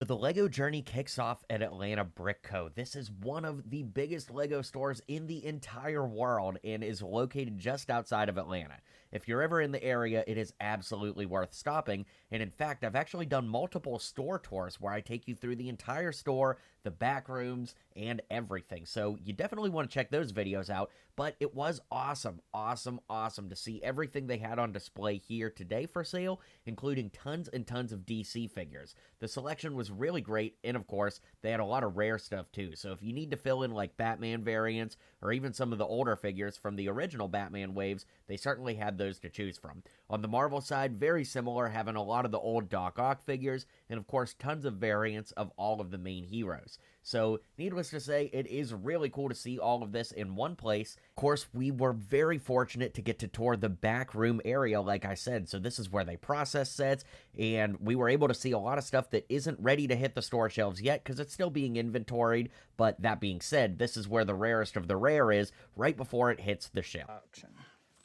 The LEGO journey kicks off at Atlanta Brick Co. This is one of the biggest LEGO stores in the entire world and is located just outside of Atlanta. If you're ever in the area, it is absolutely worth stopping. And in fact, I've actually done multiple store tours where I take you through the entire store, the back rooms, and everything. So you definitely want to check those videos out. But it was awesome to see everything they had on display here today for sale, including tons and tons of DC figures. The selection was really great, and of course, they had a lot of rare stuff too. So if you need to fill in like Batman variants, or even some of the older figures from the original Batman waves, they certainly had those to choose from. On the Marvel side, very similar, having a lot of the old Doc Ock figures, and of course, tons of variants of all of the main heroes. So, needless to say, it is really cool to see all of this in one place. Of course, we were very fortunate to get to tour the back room area, like I said. So this is where they process sets, and we were able to see a lot of stuff that isn't ready to hit the store shelves yet because it's still being inventoried. But that being said, this is where the rarest of the rare is, right before it hits the shelf. Auction.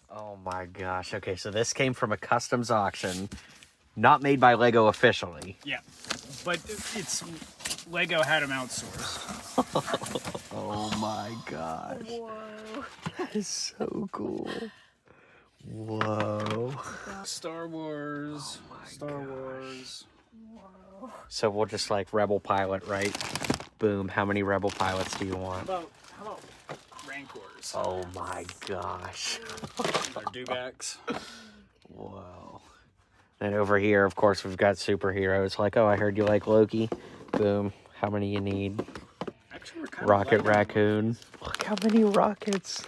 Oh my gosh. Okay, so this came from a customs auction, not made by LEGO officially. Yeah, but it's LEGO had them outsourced. Oh my gosh. Whoa. That is so cool. Whoa. Star Wars. Oh my Star gosh. Wars. Whoa. So we'll just like Rebel Pilot, right? Boom. How many Rebel Pilots do you want? How about Rancors? Oh my gosh. They're dewbacks. Whoa. And over here, of course, we've got superheroes. Like, oh, I heard you like Loki. Boom. How many you need? Actually, we're kind of Rocket light on Raccoon. Look how many rockets.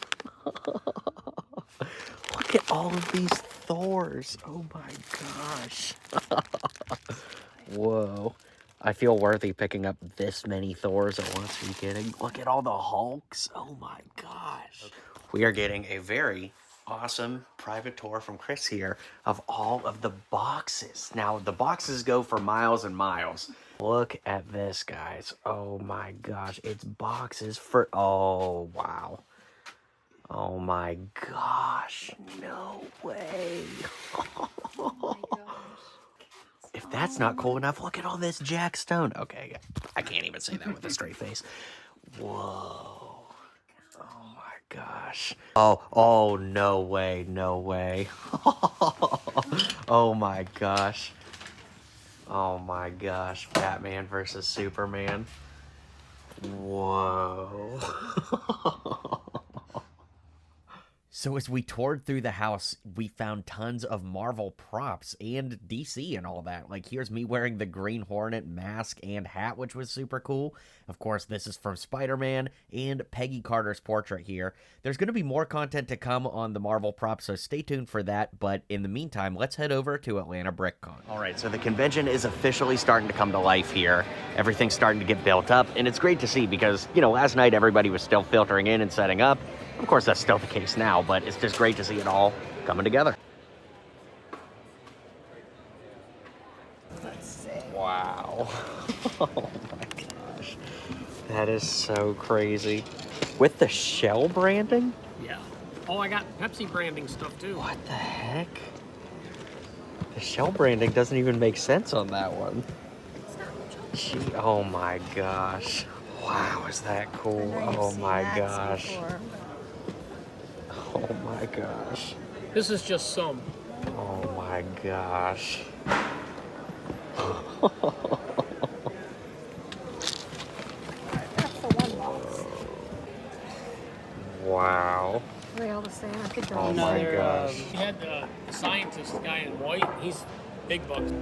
Look at all of these Thors. Oh my gosh. Whoa. I feel worthy picking up this many Thors at once. Are you kidding? Look at all the Hulks. Oh my gosh. We are getting a very awesome private tour from Chris here of all of the boxes. Now, the boxes go for miles and miles. Look at this, guys. Oh my gosh. It's boxes for... Oh, wow. Oh my gosh. No way. If that's not cool enough, look at all this Jack Stone. Okay, I can't even say that with a straight face. Whoa. Oh my gosh. Oh, no way, no way. Oh my gosh. Oh my gosh. Batman versus Superman. Whoa. So as we toured through the house, we found tons of Marvel props and DC and all that. Like, here's me wearing the Green Hornet mask and hat, which was super cool. Of course, this is from Spider-Man and Peggy Carter's portrait here. There's going to be more content to come on the Marvel props, so stay tuned for that. But in the meantime, let's head over to Atlanta BrickCon. All right, so the convention is officially starting to come to life here. Everything's starting to get built up, and it's great to see because, you know, last night everybody was still filtering in and setting up. Of course, that's still the case now, but it's just great to see it all coming together. Wow. Oh my gosh. That is so crazy. With the Shell branding? Yeah. Oh, I got Pepsi branding stuff too. What the heck? The Shell branding doesn't even make sense on that one. Gee, oh my gosh. Wow, is that cool? Oh my gosh. Oh my gosh. This is just some. Oh my gosh. That's the one box. Wow. Are they all the same? I could go. Oh my gosh. We had the scientist guy in white. He's big bucks.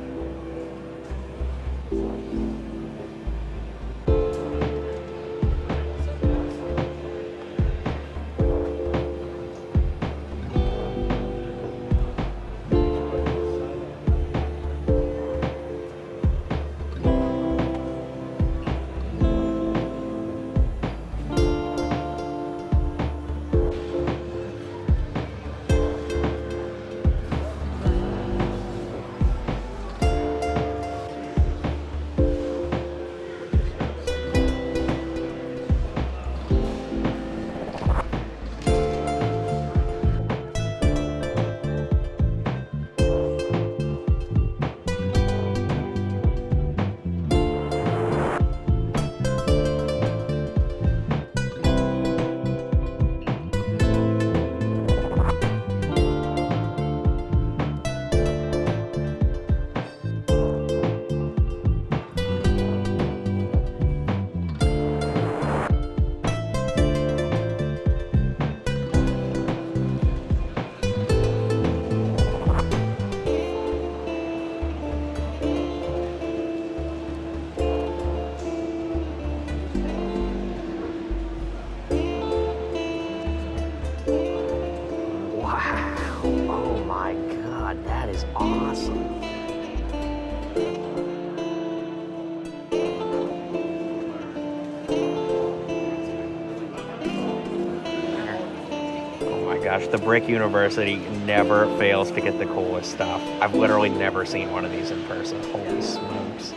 gosh, the Brick University never fails to get the coolest stuff. I've literally never seen one of these in person. Holy smokes.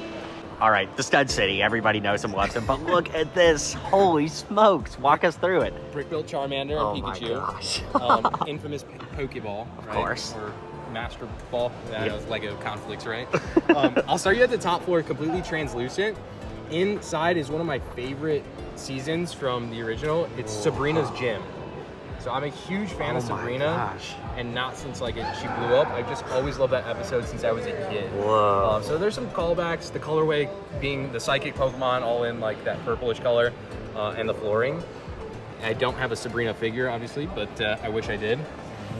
All right, the Stud City, everybody knows and loves him, but look at this. Holy smokes. Walk us through it. Brick-built Charmander and Pikachu. My gosh. Infamous Pokeball, right? Of course. Or Master Ball. That Yep. was Lego Conflicts, right? I'll start you at the top floor, completely translucent. Inside is one of my favorite seasons from the original. It's Sabrina's Gym. So I'm a huge fan of Sabrina, gosh. and not since like she blew up. I just always loved that episode since I was a kid. Whoa. So there's some callbacks. The colorway being the psychic Pokemon, all in like that purplish color, and the flooring. I don't have a Sabrina figure, obviously, but I wish I did.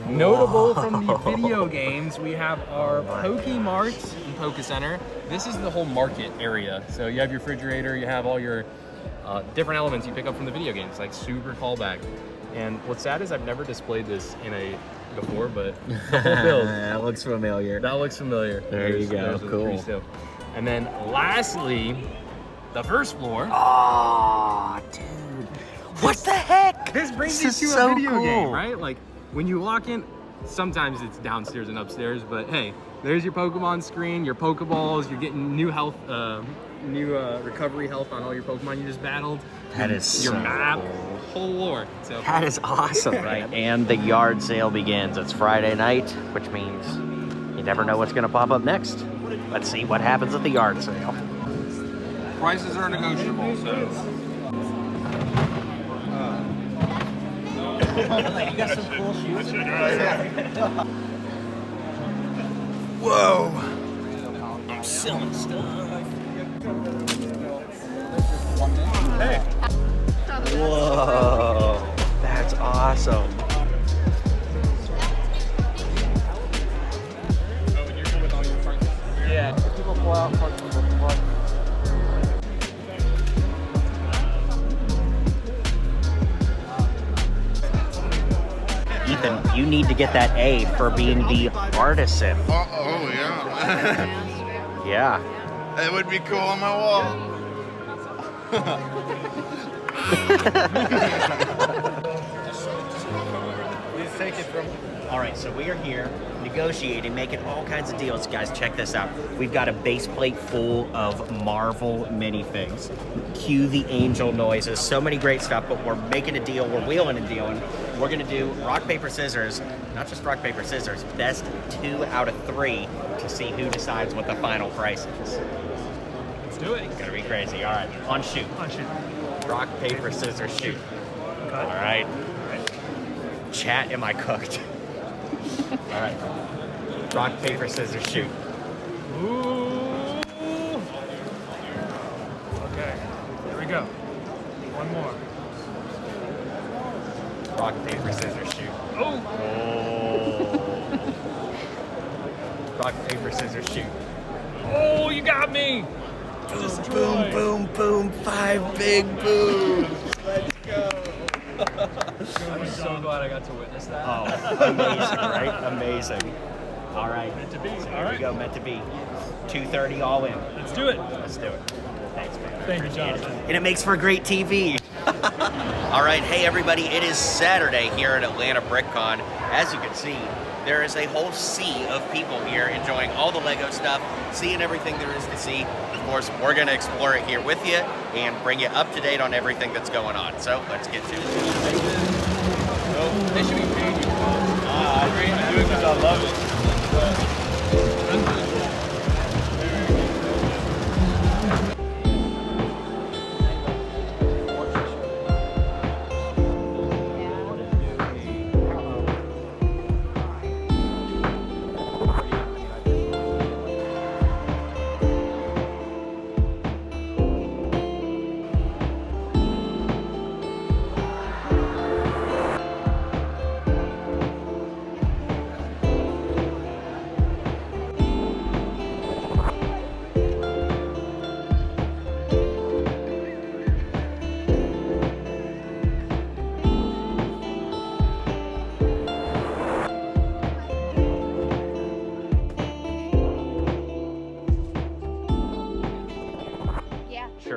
Notable from the video games, we have our Pokemarts and Poke Center. This is the whole market area. So you have your refrigerator, you have all your different elements you pick up from the video games, like super callback. And what's sad is I've never displayed this in before, but the whole build. That looks familiar. That looks familiar. There you go. There's Cool. pretty still. And then lastly, the first floor. Oh, dude. What the heck? This brings This you is to so a video cool. game, right? Like when you walk in, sometimes it's downstairs and upstairs, but hey, there's your Pokemon screen, your Pokeballs, you're getting new health, recovery health on all your Pokemon you just battled. That is your so map, cool. whole lore. So That is awesome. Right, and the yard sale begins. It's Friday night, which means you never know what's going to pop up next. Let's see what happens at the yard sale. Prices are negotiable, so. You got some cool shoes. Whoa! I'm selling stuff. Whoa, that's awesome. yeah, if people pull out parts of the book. Ethan, you need to get that A for being the artisan. Oh yeah. Yeah. It would be cool on my wall. Please take it from. All right, so we are here negotiating, making all kinds of deals. Guys, check this out. We've got a base plate full of Marvel minifigs. Cue the angel noises. So many great stuff, but we're making a deal. We're wheeling and dealing. We're going to do rock, paper, scissors. Not just rock, paper, scissors. Best 2 out of 3 to see who decides what the final price is. Let's do it. It's going to be crazy. All right, on shoot. On shoot. Rock, paper, scissors, shoot. All right. Chat, am I cooked? All right. Rock, paper, scissors, shoot. Ooh. Okay. Here we go. One more. Rock, paper, scissors, shoot. Oh. Rock, paper, scissors, shoot. Oh, you got me. Boom, boom, boom. 5 big booms. Let's go. I'm so glad I got to witness that. Oh, amazing, right? Amazing. All right. Meant to be. So All here we right. go, meant to be. 2:30 all in. Let's do it. Let's do it. Thanks, man. Thank you, Appreciate it. Jonathan. And it makes for great TV. All right, hey everybody, it is Saturday here at Atlanta BrickCon. As you can see, there is a whole sea of people here enjoying all the Lego stuff, seeing everything there is to see. Of course, we're going to explore it here with you and bring you up to date on everything that's going on. So let's get to it. They should be paid. I do it because I love it.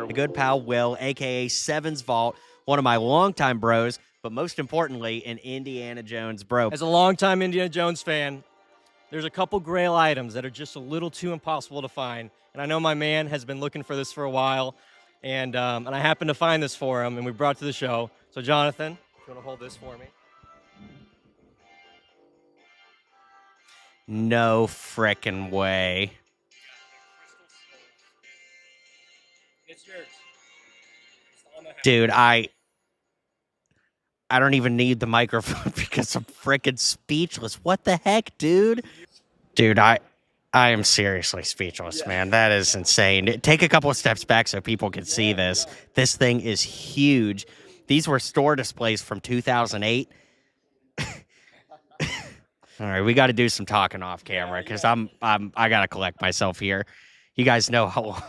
My good pal Will, aka Seven's Vault, one of my longtime bros, but most importantly, an Indiana Jones bro. As a longtime Indiana Jones fan, there's a couple grail items that are just a little too impossible to find. And I know my man has been looking for this for a while, and I happened to find this for him, and we brought it to the show. So Jonathan, if you want to hold this for me. No frickin' way. It's yours. Dude, I don't even need the microphone because I'm frickin' speechless. What the heck, dude? Dude, I am seriously speechless, man. That is insane. Take a couple of steps back so people can see this. This thing is huge. These were store displays from 2008. All right, we got to do some talking off camera because I got to collect myself here. You guys know how long.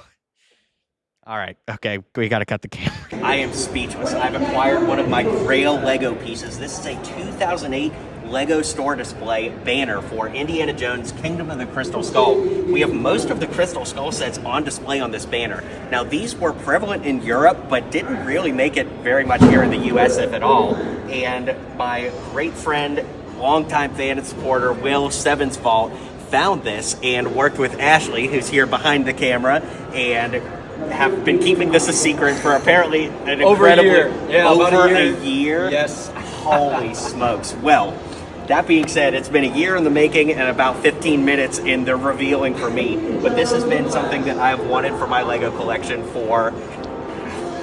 All right, okay, we got to cut the camera. I am speechless. I've acquired one of my grail Lego pieces. This is a 2008 Lego store display banner for Indiana Jones Kingdom of the Crystal Skull. We have most of the Crystal Skull sets on display on this banner. Now, these were prevalent in Europe, but didn't really make it very much here in the U.S., if at all. And my great friend, longtime fan and supporter, Will Sevensfault, found this and worked with Ashley, who's here behind the camera, and have been keeping this a secret for apparently an incredibly over a year. Yes. Holy smokes. Well, that being said, it's been a year in the making and about 15 minutes in the revealing for me. But this has been something that I've wanted for my Lego collection for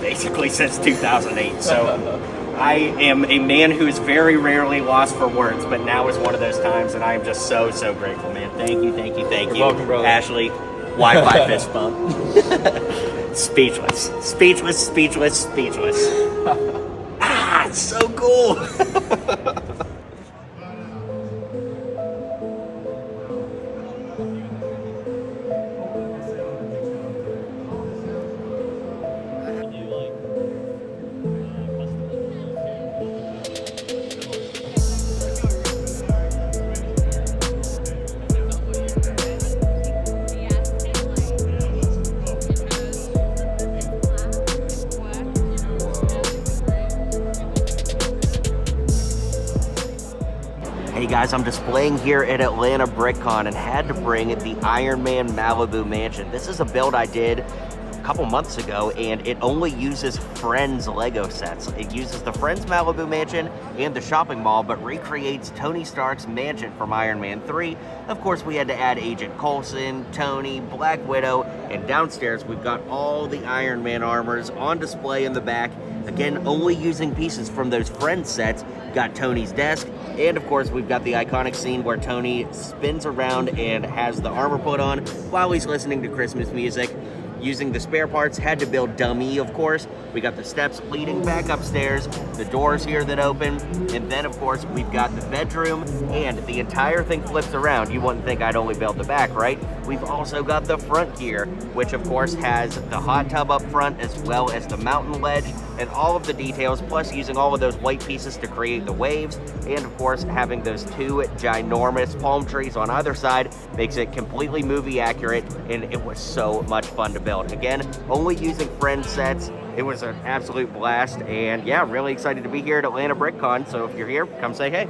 basically since 2008. So I am a man who is very rarely lost for words, but now is one of those times, and I am just so, so grateful, man. Thank you, thank you, thank you. You're welcome, brother. Ashley, Wi-Fi fist bump. Speechless. Speechless, speechless, speechless. Ah, it's so cool. Hey guys, I'm displaying here at Atlanta BrickCon and had to bring the Iron Man Malibu Mansion. This is a build I did a couple months ago, and it only uses Friends Lego sets. It uses the Friends Malibu Mansion and the shopping mall, but recreates Tony Stark's mansion from Iron Man 3. Of course, we had to add Agent Coulson, Tony, Black Widow, and downstairs we've got all the Iron Man armors on display in the back. Again, only using pieces from those Friends sets. Got Tony's desk, and of course we've got the iconic scene where Tony spins around and has the armor put on while he's listening to Christmas music. Using the spare parts, had to build dummy, of course. We got the steps leading back upstairs, the doors here that open, and then of course we've got the bedroom, and the entire thing flips around. You wouldn't think I'd only build the back, right? We've also got the front here, which of course has the hot tub up front as well as the mountain ledge and all of the details, plus using all of those white pieces to create the waves, and of course having those two ginormous palm trees on either side makes it completely movie accurate, and it was so much fun to build. Again, only using Friends sets. It was an absolute blast, and yeah, really excited to be here at Atlanta BrickCon, so if you're here, come say hey.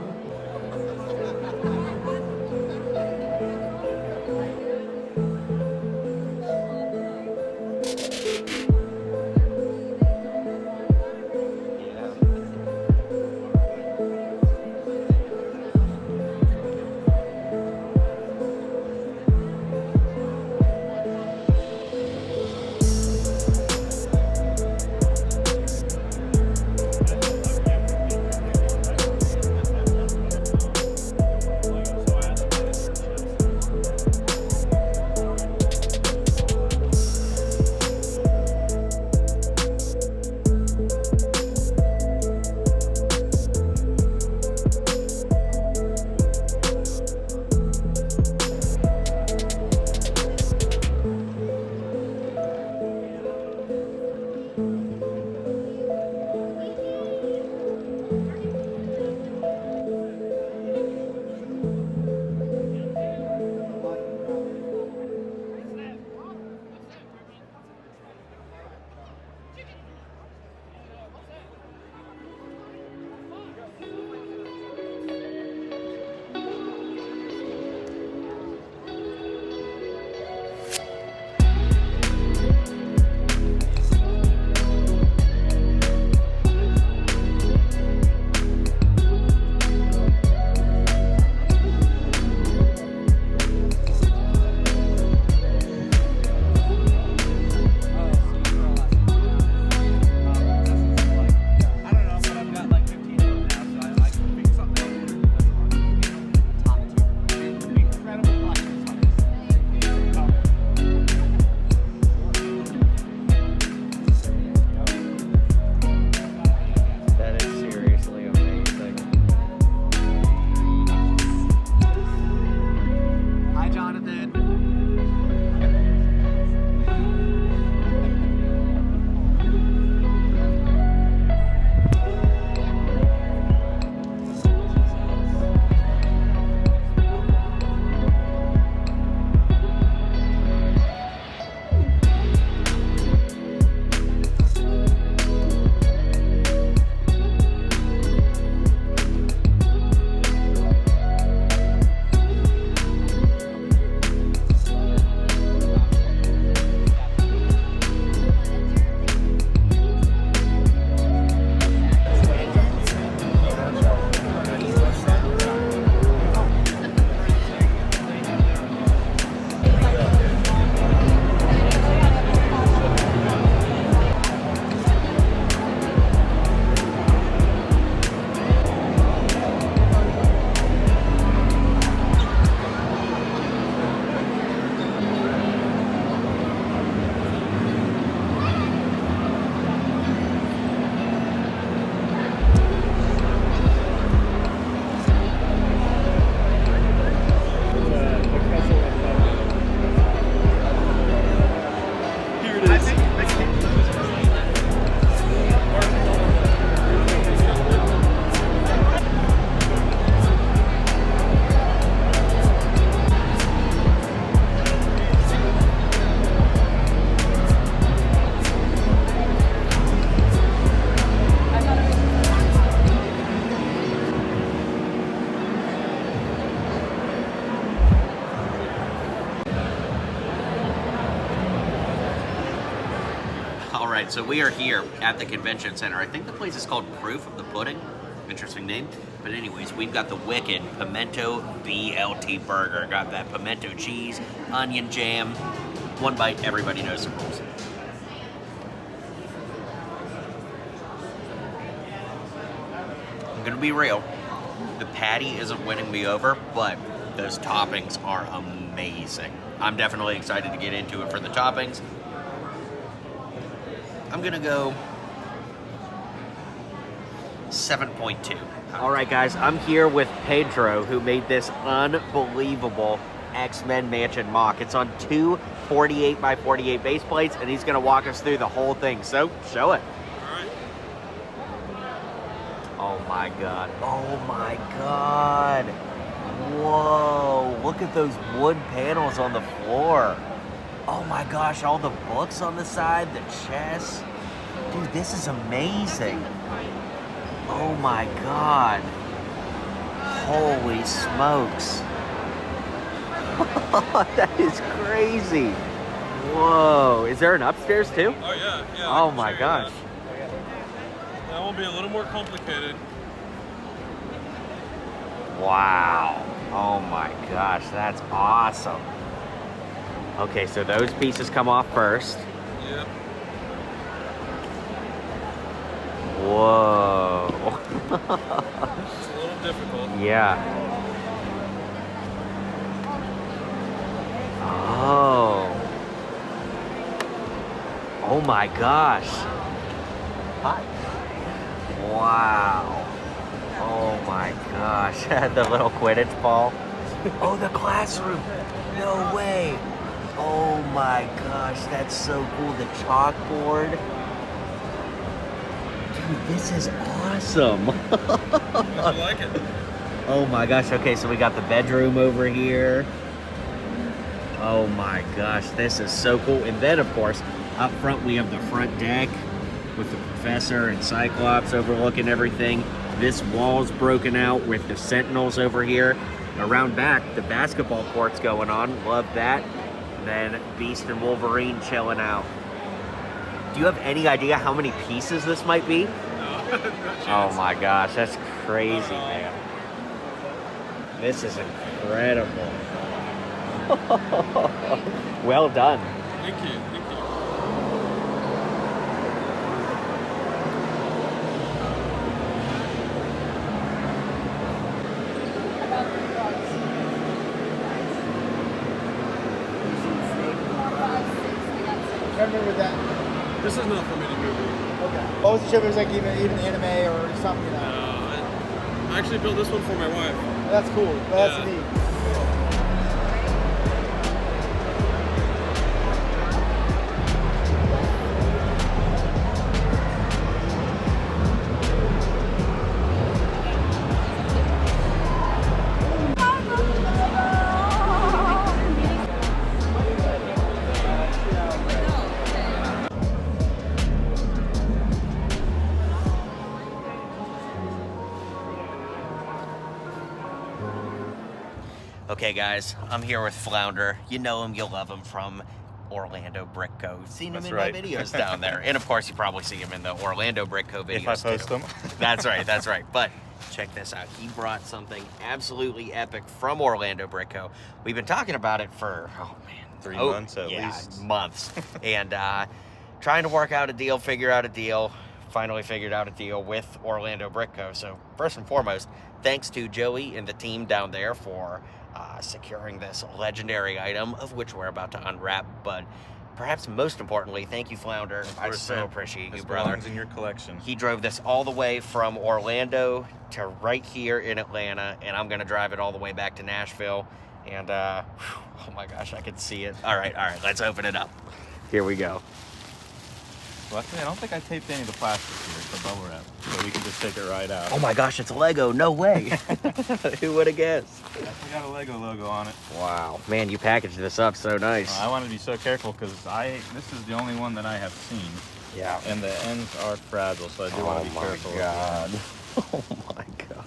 right, so we are here at the convention center. I think the place is called Proof of the Pudding. Interesting name. But anyways, we've got the wicked pimento BLT burger. Got that pimento cheese, onion jam. One bite, everybody knows the rules. I'm gonna be real. The patty isn't winning me over, but those toppings are amazing. I'm definitely excited to get into it for the toppings. I'm gonna go 7.2. All right, guys, I'm here with Pedro, who made this unbelievable X-Men Mansion mock. It's on two 48 by 48 base plates, and he's gonna walk us through the whole thing. So, show it. Oh my God. Oh my God. Whoa, look at those wood panels on the floor. Oh my gosh, all the books on the side, the chest. Dude, this is amazing. Oh my God. Holy smokes. That is crazy. Whoa, is there an upstairs too? Oh yeah, yeah. Oh my gosh. That will be a little more complicated. Wow. Oh my gosh, that's awesome. Okay, so those pieces come off first. Yep. Whoa. It's a little difficult. Yeah. Oh. Oh my gosh. Hi. Wow. Oh my gosh. The little Quidditch ball. Oh, the classroom. No way. Oh my gosh, that's so cool. The chalkboard. Dude, this is awesome. I like it. Oh my gosh. Okay, so we got the bedroom over here. Oh my gosh, this is so cool. And then, of course, up front we have the front deck with the professor and Cyclops overlooking everything. This wall's broken out with the Sentinels over here. Around back, the basketball court's going on. Love that. And then Beast and Wolverine chilling out. Do you have any idea how many pieces this might be? No. Oh my gosh, that's crazy, man. This is incredible. Well done. Thank you. Thank you. Remember that? This is not from any movie. Okay. I wasn't sure if it was like even anime or something. You know. I actually built this one for my wife. That's cool. Well, that's Yeah. neat. Okay, guys, I'm here with Flounder. You know him, you'll love him from Orlando Brick Co. Seen him That's in right. my videos down there. And of course, you probably see him in the Orlando Brick Co. videos If I post too. them. That's right, that's right. But check this out. He brought something absolutely epic from Orlando Brick Co. We've been talking about it for, oh man. 3 months at least. Months. And trying to work out a deal, figure out a deal. Finally figured out a deal with Orlando Brick Co. So first and foremost, thanks to Joey and the team down there for securing this legendary item, of which we're about to unwrap. But perhaps most importantly, thank you, Flounder. I so appreciate you, brother. Belongs in your collection. He drove this all the way from Orlando to right here in Atlanta, and I'm gonna drive it all the way back to Nashville. And oh my gosh, I can see it. All right, let's open it up. Here we go. Well, actually, I don't think I taped any of the plastic here. It's the bubble wrap, so we can just take it right out. Oh my gosh, it's Lego. No way. Who would have guessed? We got a Lego logo on it. Wow. Man, you packaged this up so nice. I want to be so careful because this is the only one that I have seen. Yeah. And the ends are fragile, so I do want to be careful. God. Oh my god.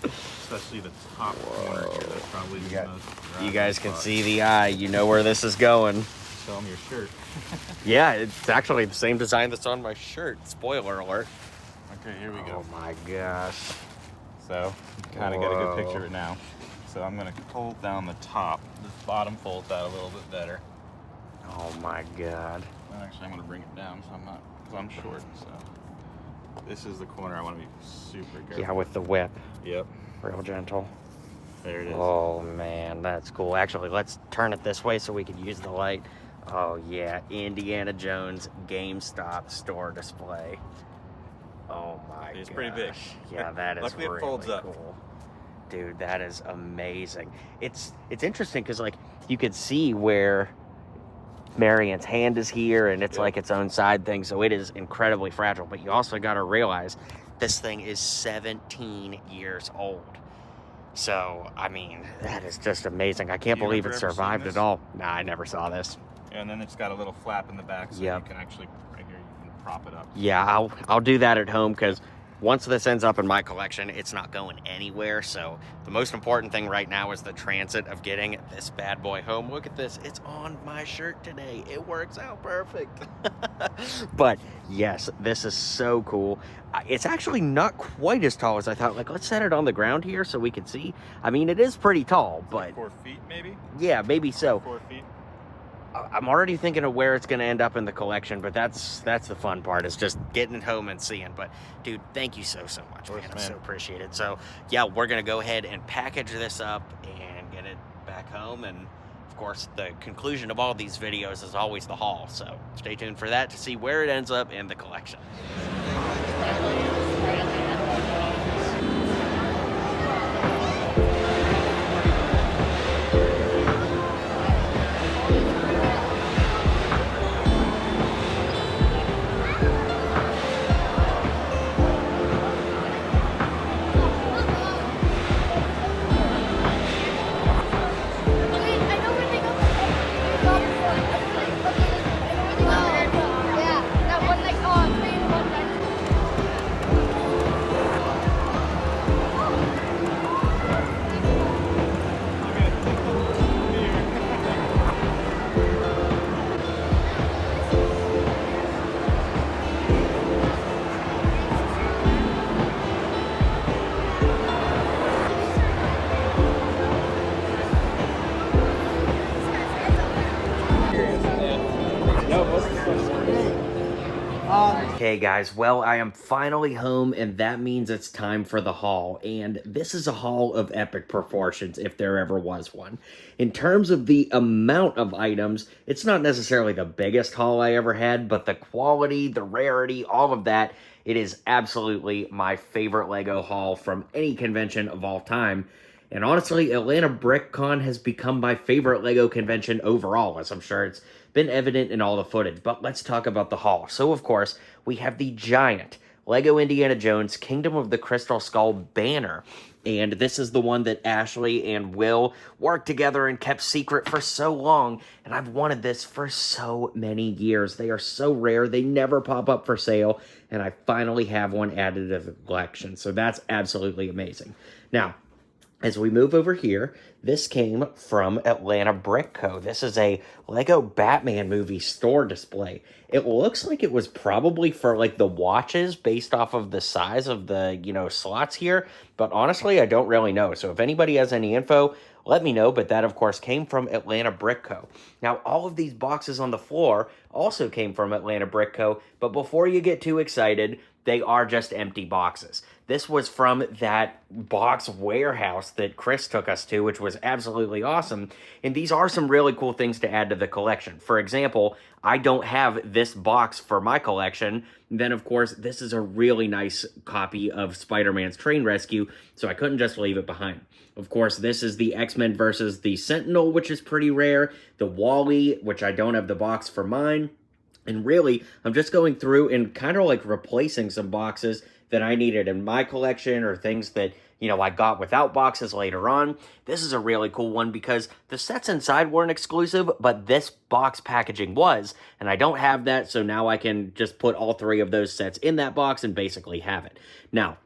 Especially the top corner here. That's probably the most You guys can spot. see the eye. You know where this is going. show them your shirt. Yeah, it's actually the same design that's on my shirt. Spoiler alert. Okay, here we go. Oh my gosh. So, kind of got a good picture of it now. So I'm gonna fold down the top. This bottom folds out a little bit better. Oh my god. Well, actually, I'm gonna bring it down so I'm not, because I'm short. So this is the corner I want to be super careful. Yeah, with the whip. Yep. Real gentle. There it is. Oh man, that's cool. Actually, let's turn it this way so we can use the light. Oh yeah, Indiana Jones GameStop store display. Oh my It's gosh. pretty big. Yeah, that is Luckily really it folds up. cool. Dude, that is amazing. It's interesting because like you could see where Marian's hand is here and it's like its own side thing, so it is incredibly fragile. But you also got to realize this thing is 17 years old. So, I mean, that is just amazing. I can't believe it survived at all. Nah, I never saw this. And then it's got a little flap in the back so you can actually, right here, you can prop it up. Yeah, I'll do that at home because once this ends up in my collection, it's not going anywhere. So the most important thing right now is the transit of getting this bad boy home. Look at this. It's on my shirt today. It works out perfect. But yes, this is so cool. It's actually not quite as tall as I thought. Like, let's set it on the ground here so we can see. I mean, it is pretty tall, but 4 feet maybe? Yeah, maybe so. 4 feet. I'm already thinking of where it's going to end up in the collection, but that's the fun part, is just getting it home and seeing. But dude, thank you so much, man. I so appreciate it. So yeah, we're going to go ahead and package this up and get it back home. And of course, the conclusion of all these videos is always the haul. So stay tuned for that to see where it ends up in the collection. Okay guys, well, I am finally home, and that means it's time for the haul. And this is a haul of epic proportions, if there ever was one. In terms of the amount of items, it's not necessarily the biggest haul I ever had, but the quality, the rarity, all of that, it is absolutely my favorite LEGO haul from any convention of all time. And honestly, Atlanta BrickCon has become my favorite LEGO convention overall, as I'm sure it's been evident in all the footage. But let's talk about the haul. So, of course, we have the giant LEGO Indiana Jones Kingdom of the Crystal Skull banner. And this is the one that Ashley and Will worked together and kept secret for so long. And I've wanted this for so many years. They are so rare. They never pop up for sale. And I finally have one added to the collection. So that's absolutely amazing. Now, as we move over here, this came from Atlanta Brick Co. This is a LEGO Batman movie store display. It looks like it was probably for like the watches based off of the size of the, slots here. But honestly, I don't really know. So if anybody has any info, let me know. But that, of course, came from Atlanta Brick Co. Now, all of these boxes on the floor also came from Atlanta Brick Co. But before you get too excited, they are just empty boxes. This was from that box warehouse that Chris took us to, which was absolutely awesome. And these are some really cool things to add to the collection. For example, I don't have this box for my collection. And then, of course, this is a really nice copy of Spider-Man's Train Rescue, so I couldn't just leave it behind. Of course, this is the X-Men versus the Sentinel, which is pretty rare. The Wall-E, which I don't have the box for mine. And really, I'm just going through and kind of like replacing some boxes that I needed in my collection, or things that, I got without boxes later on. This is a really cool one because the sets inside weren't exclusive, but this box packaging was, and I don't have that, so now I can just put all 3 of those sets in that box and basically have it. Now,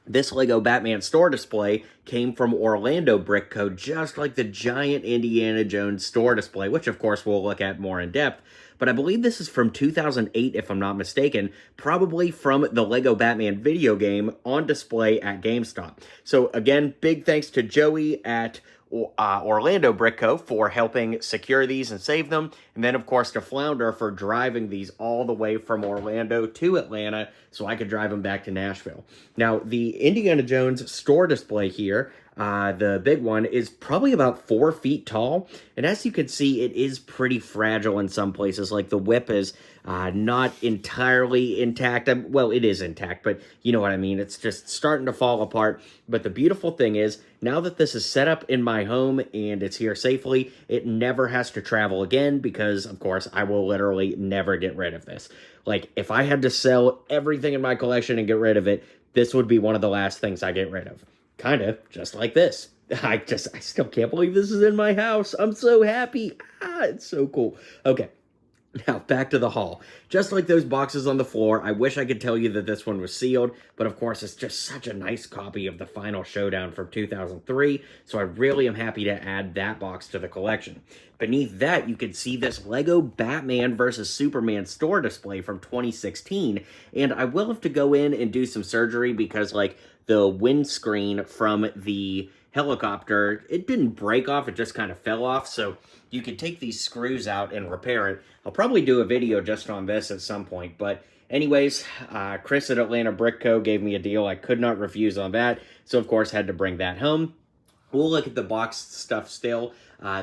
This Lego Batman store display came from Orlando Brick Co., just like the giant Indiana Jones store display, which of course we'll look at more in depth. But I believe this is from 2008, if I'm not mistaken, probably from the Lego Batman video game on display at GameStop. So again, big thanks to Joey at Orlando Brick Co. for helping secure these and save them. And then, of course, to Flounder for driving these all the way from Orlando to Atlanta so I could drive them back to Nashville. Now, the Indiana Jones store display here, the big one, is probably about 4 feet tall. And as you can see, it is pretty fragile in some places. Like the whip is not entirely intact. Well, it is intact, but you know what I mean. It's just starting to fall apart. But the beautiful thing is, now that this is set up in my home and it's here safely, it never has to travel again because, of course, I will literally never get rid of this. Like, if I had to sell everything in my collection and get rid of it, this would be one of the last things I get rid of. Kind of, just like this. I still can't believe this is in my house. I'm so happy. It's so cool. Okay. Now, back to the haul. Just like those boxes on the floor, I wish I could tell you that this one was sealed, but of course, it's just such a nice copy of the Final Showdown from 2003, so I really am happy to add that box to the collection. Beneath that, you can see this Lego Batman vs. Superman store display from 2016, and I will have to go in and do some surgery because, like, the windscreen from the helicopter, it didn't break off, it just kind of fell off, so you can take these screws out and repair it. I'll probably do a video just on this at some point, but anyways, Chris at Atlanta Brick Co. gave me a deal I could not refuse on that, so of course had to bring that home. We'll look at the box stuff still.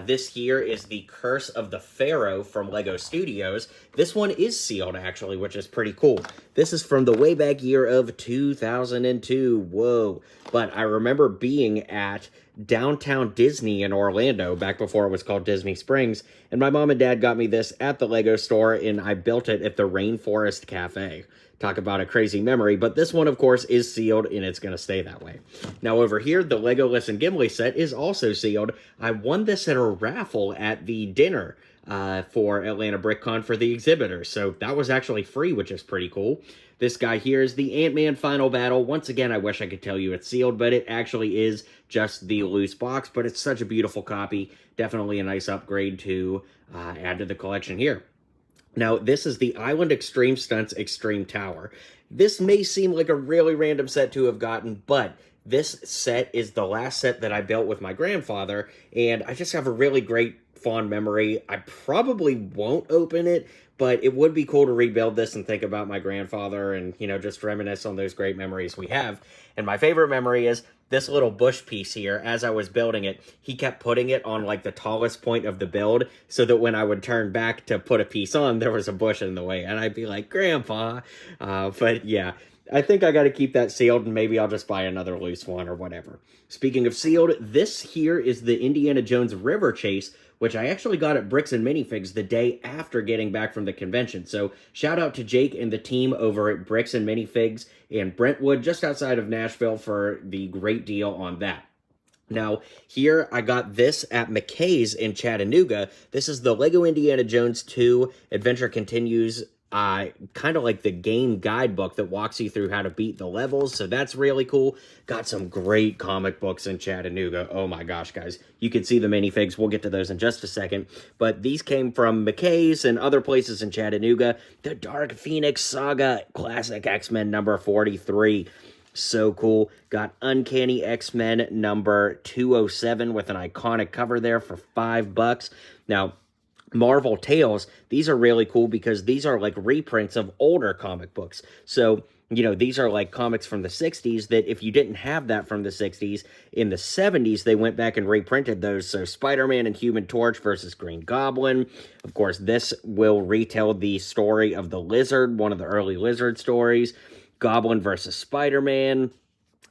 This here is the Curse of the Pharaoh from LEGO Studios. This one is sealed, actually, which is pretty cool. This is from the way back year of 2002. Whoa. But I remember being at Downtown Disney in Orlando, back before it was called Disney Springs, and my mom and dad got me this at the LEGO store, and I built it at the Rainforest Cafe. Talk about a crazy memory, but this one, of course, is sealed, and it's going to stay that way. Now, over here, the Legolas and Gimli set is also sealed. I won this at a raffle at the dinner for Atlanta BrickCon for the exhibitors, so that was actually free, which is pretty cool. This guy here is the Ant-Man Final Battle. Once again, I wish I could tell you it's sealed, but it actually is just the loose box, but it's such a beautiful copy. Definitely a nice upgrade to add to the collection here. Now, this is the Island Extreme Stunts Extreme Tower. This may seem like a really random set to have gotten, but this set is the last set that I built with my grandfather, and I just have a really great fond memory. I probably won't open it, but it would be cool to rebuild this and think about my grandfather and, you know, just reminisce on those great memories we have. And my favorite memory is this little bush piece here. As I was building it, he kept putting it on, like, the tallest point of the build so that when I would turn back to put a piece on, there was a bush in the way. And I'd be like, Grandpa. But, yeah, I think I got to keep that sealed, and maybe I'll just buy another loose one or whatever. Speaking of sealed, this here is the Indiana Jones River Chase, which I actually got at Bricks and Minifigs the day after getting back from the convention. So shout out to Jake and the team over at Bricks and Minifigs in Brentwood, just outside of Nashville, for the great deal on that. Now, here I got this at McKay's in Chattanooga. This is the Lego Indiana Jones 2 Adventure Continues, kind of like the game guidebook that walks you through how to beat the levels, so that's really cool. Got some great comic books in Chattanooga. Oh my gosh, guys. You can see the minifigs. We'll get to those in just a second, but these came from McKay's and other places in Chattanooga. The Dark Phoenix Saga Classic X-Men number 43. So cool. Got Uncanny X-Men number 207 with an iconic cover there for $5. Now, Marvel Tales, these are really cool because these are like reprints of older comic books. So, you know, these are like comics from the 60s that if you didn't have that from the 60s, in the 70s, they went back and reprinted those. So Spider-Man and Human Torch versus Green Goblin. Of course, this will retell the story of the Lizard, one of the early Lizard stories. Goblin versus Spider-Man.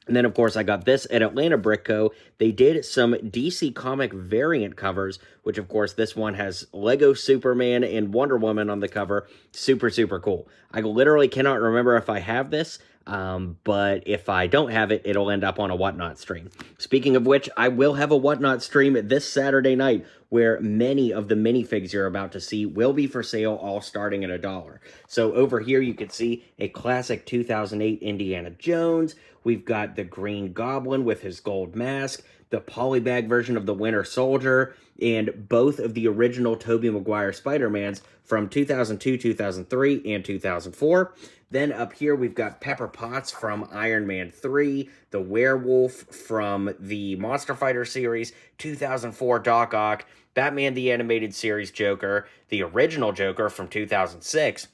And then, of course, I got this at Atlanta Brick Co. They did some DC comic variant covers, which, of course, this one has Lego Superman and Wonder Woman on the cover. Super, super cool. I literally cannot remember if I have this, but if I don't have it, it'll end up on a Whatnot stream. Speaking of which, I will have a Whatnot stream this Saturday night where many of the minifigs you're about to see will be for sale, all starting at $1. So over here you can see a classic 2008 Indiana Jones. We've got the Green Goblin with his gold mask, the polybag version of the Winter Soldier, and both of the original Tobey Maguire Spider-Mans from 2002, 2003, and 2004. Then up here, we've got Pepper Potts from Iron Man 3, the Werewolf from the Monster Fighter series, 2004 Doc Ock, Batman the Animated Series Joker, the original Joker from 2006,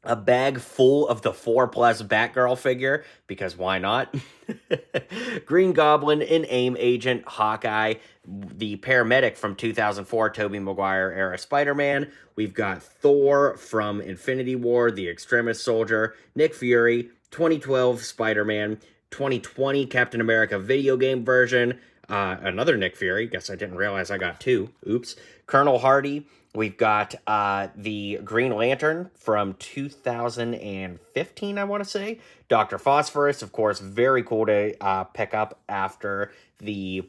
a bag full of the 4+ Batgirl figure, because why not? Green Goblin, an AIM agent, Hawkeye, the paramedic from 2004 Tobey Maguire era Spider-Man. We've got Thor from Infinity War, the Extremis Soldier, Nick Fury, 2012 Spider-Man, 2020 Captain America video game version, another Nick Fury. Guess I didn't realize I got two. Oops. Colonel Hardy. We've got the Green Lantern from 2015, I want to say. Dr. Phosphorus, of course, very cool to pick up after the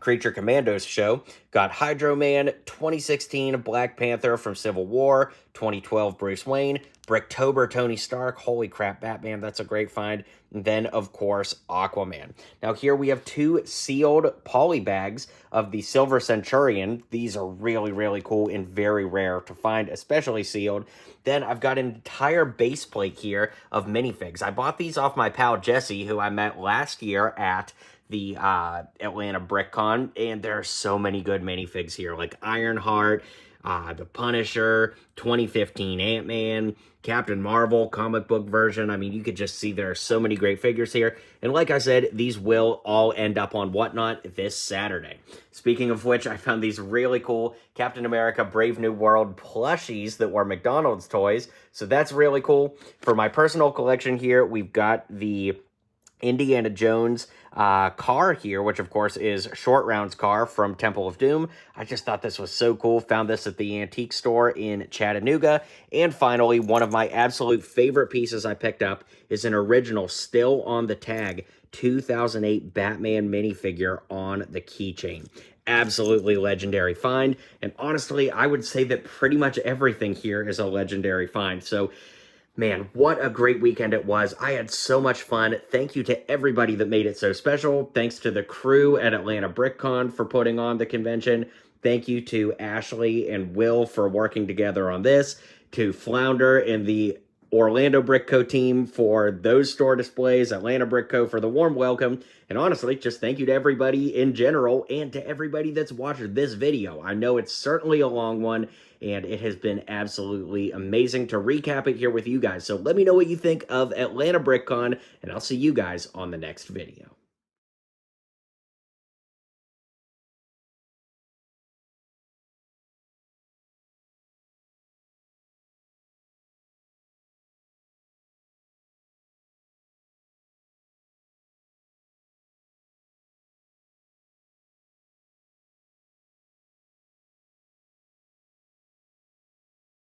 Creature Commandos show. Got Hydro Man, 2016 Black Panther from Civil War, 2012 Bruce Wayne, Bricktober Tony Stark, holy crap, Batman, that's a great find. And then, of course, Aquaman. Now here we have two sealed poly bags of the Silver Centurion. These are really, really cool and very rare to find, especially sealed. Then I've got an entire base plate here of minifigs. I bought these off my pal Jesse, who I met last year at the Atlanta BrickCon, and there are so many good minifigs here, like Ironheart, the Punisher, 2015 Ant-Man, Captain Marvel comic book version. I mean, you could just see there are so many great figures here. And like I said, these will all end up on Whatnot this Saturday. Speaking of which, I found these really cool Captain America Brave New World plushies that were McDonald's toys. So that's really cool. For my personal collection here, we've got the Indiana Jones car here, which of course is Short Round's car from Temple of Doom. I just thought this was so cool. Found this at the antique store in Chattanooga. And finally, one of my absolute favorite pieces I picked up is an original, still on the tag, 2008 Batman minifigure on the keychain. Absolutely legendary find. And honestly, I would say that pretty much everything here is a legendary find. So man, what a great weekend it was. I had so much fun. Thank you to everybody that made it so special. Thanks to the crew at Atlanta BrickCon for putting on the convention. Thank you to Ashley and Will for working together on this. To Flounder and the Orlando BrickCo team for those store displays. Atlanta BrickCo for the warm welcome. And honestly, just thank you to everybody in general and to everybody that's watched this video. I know it's certainly a long one, and it has been absolutely amazing to recap it here with you guys. So let me know what you think of Atlanta BrickCon, and I'll see you guys on the next video.